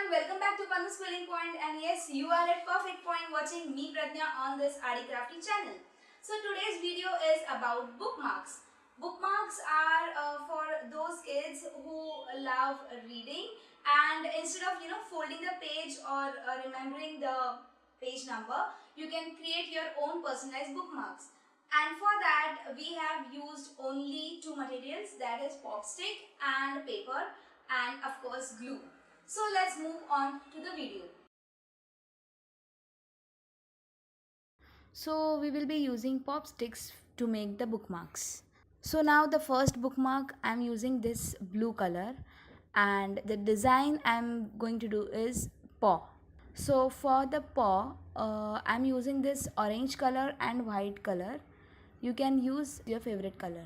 welcome back to Panu's Quilling Point, and yes, you are at perfect point watching me Pradnya on this Adi Crafty channel. So today's video is about bookmarks. Bookmarks are for those kids who love reading, and instead of folding the page or remembering the page number, you can create your own personalized bookmarks. And for that we have used only two materials, that is pop stick and paper, and of course glue. So let's move on to the video. So we will be using pop sticks to make the bookmarks. So now the first bookmark I'm using this blue color, and the design I'm going to do is paw. So for the paw I'm using this orange color and white color. You can use your favorite color.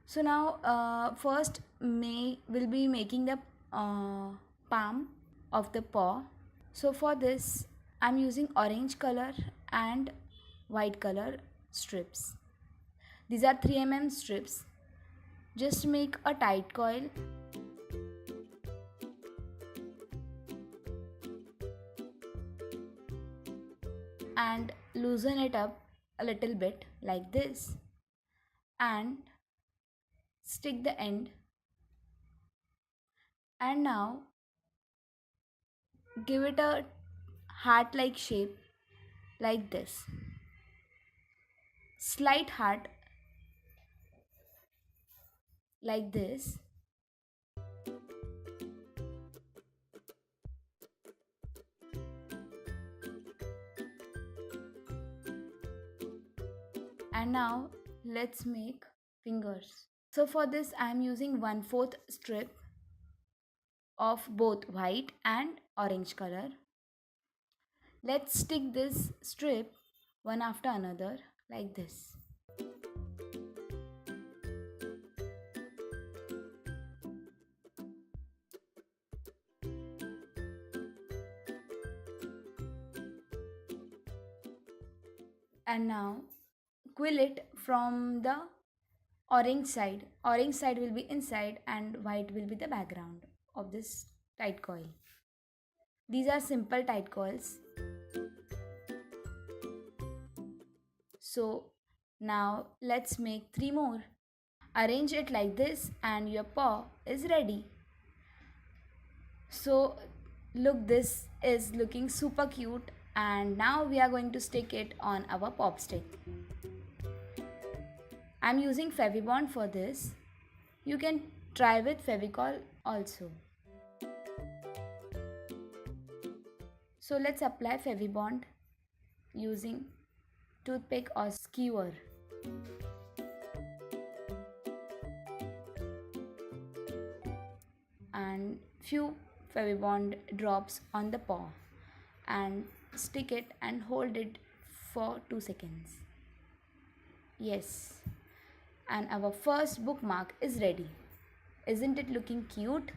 So now first we'll be making the palm of the paw. So for this I'm using orange color and white color strips. These are 3 mm strips. Just make a tight coil and loosen it up a little bit like this, and stick the end, and now give it a heart like shape like this. Slight heart like this, and now let's make fingers. So for this I am using 1/4 strip of both white and orange color. Let's stick this strip one after another like this. And now quill it from the orange side. Orange side will be inside and white will be the background of this tight coil. These are simple tight coils. So now let's make 3 more. Arrange it like this and your paw is ready. So look, this is looking super cute, and now we are going to stick it on our pop stick. I'm using Fevibond for this. You can try with Fevicol also. So let's apply Fevibond using toothpick or skewer. And few Fevibond drops on the paw, and stick it and hold it for 2 seconds. Yes, and our first bookmark is ready. Isn't it looking cute?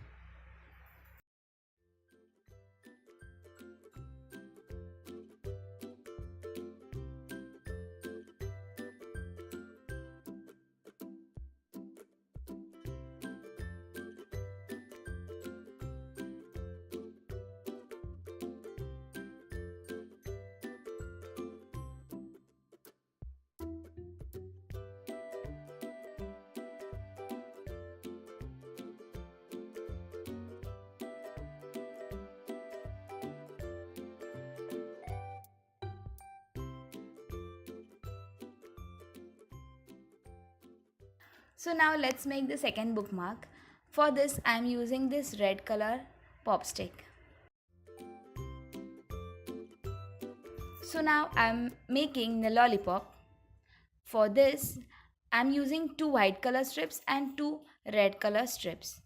So now let's make the second bookmark. For this I am using this red color pop stick. So now I am making the lollipop. For this I am using 2 white color strips and 2 red color strips.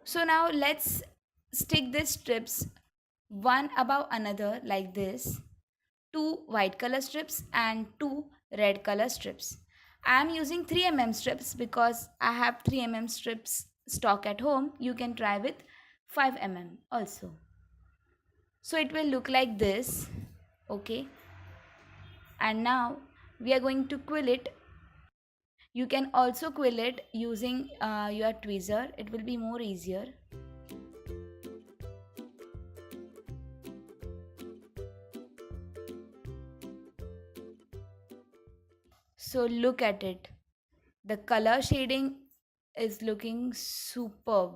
So now let's stick these strips one above another like this. 2 white color strips and 2 red color strips. I am using 3 mm strips because I have 3 mm strips stock at home. You can try with 5 mm also. So it will look like this. Okay. And now we are going to quill it. You can also quill it using your tweezer. It will be more easier. So look at it. The color shading is looking superb.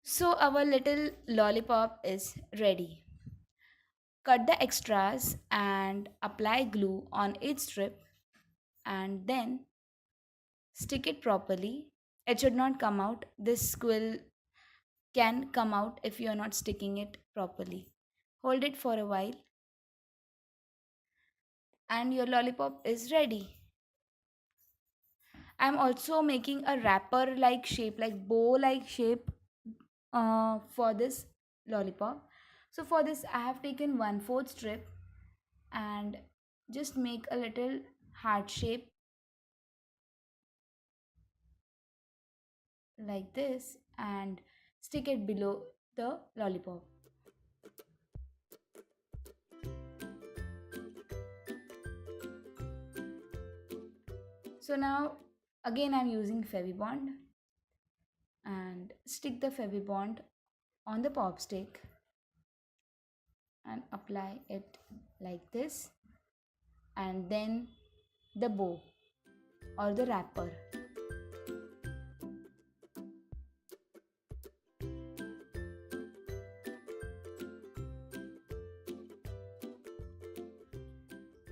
So our little lollipop is ready. Cut the extras and apply glue on each strip and then stick it properly. It should not come out. This quill can come out if you are not sticking it properly. Hold it for a while and your lollipop is ready. I'm also making a wrapper like shape, like bow like shape for this lollipop. So for this I have taken 1/4 strip and just make a little heart shape like this and stick it below the lollipop. So now again I'm using Fevibond and stick the Fevibond on the pop stick and apply it like this and then the bow or the wrapper.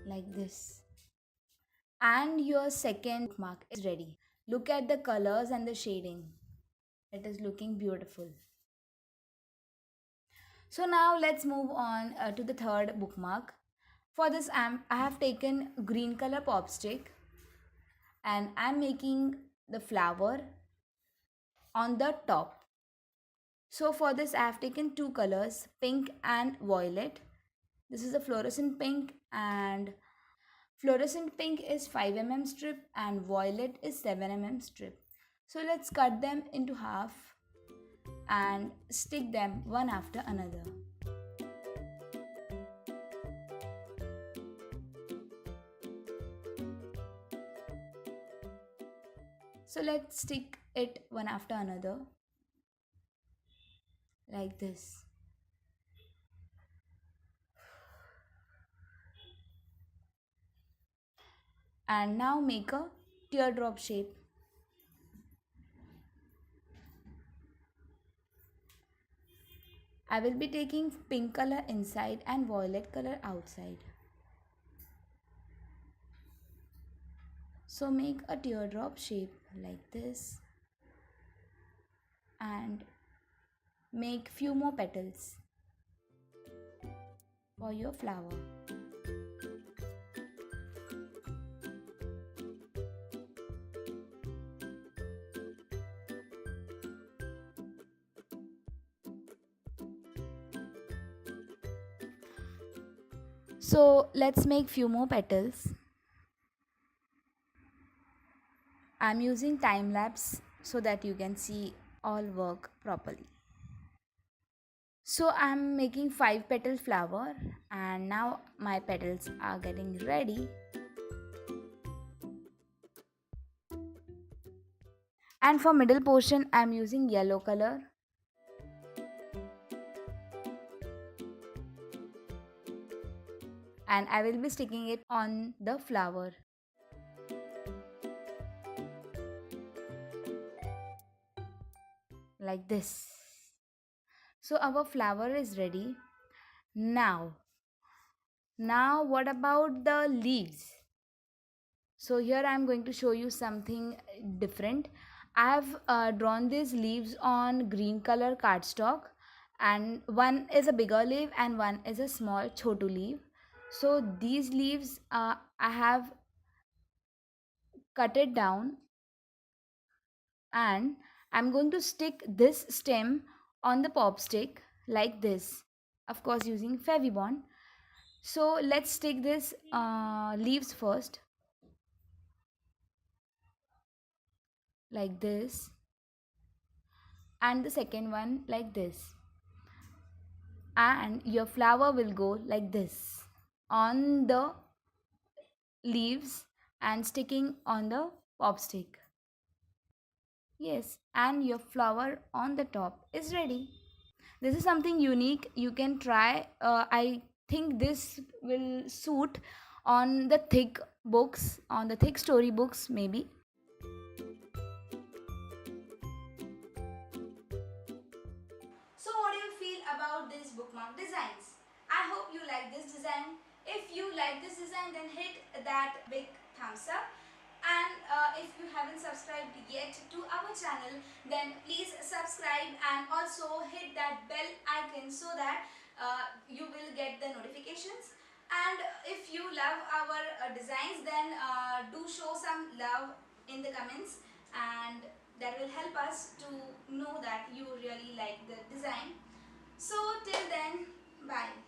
Like this. And your second mark is ready. Look at the colors and the shading. It is looking beautiful. So now let's move on to the third bookmark. For this I have taken green color pop stick and I'm making the flower on the top. So for this I have taken two colors, pink and violet. This is a fluorescent pink and fluorescent pink is 5 mm strip and violet is 7 mm strip. So let's cut them into half and stick them one after another. So let's stick it one after another like this. And now make a teardrop shape. I will be taking pink color inside and violet color outside. So make a teardrop shape like this and make few more petals for your flower. So let's make few more petals. I'm using time lapse so that you can see all work properly. So I'm making 5 petal flower and now my petals are getting ready. And for middle portion I'm using yellow color. And I will be sticking it on the flower. Like this. So our flower is ready. Now what about the leaves? So here I am going to show you something different. I have drawn these leaves on green color cardstock and one is a bigger leaf and one is a small chotu leaf. So these leaves I have cut it down and I'm going to stick this stem on the pop stick like this, of course using Fevibond. So let's stick this leaves first like this and the second one like this, and your flower will go like this on the leaves and sticking on the pop stick. Yes, and your flower on the top is ready. This is something unique you can try. I think this will suit on the thick books, on the thick story books maybe. So what do you feel about these bookmark designs? I hope you like this design. If you like this design, then hit that big thumbs up. And if you haven't subscribed yet to our channel, then please subscribe and also hit that bell icon so that you will get the notifications. And if you love our designs, then do show some love in the comments, and that will help us to know that you really like the design. So till then, bye.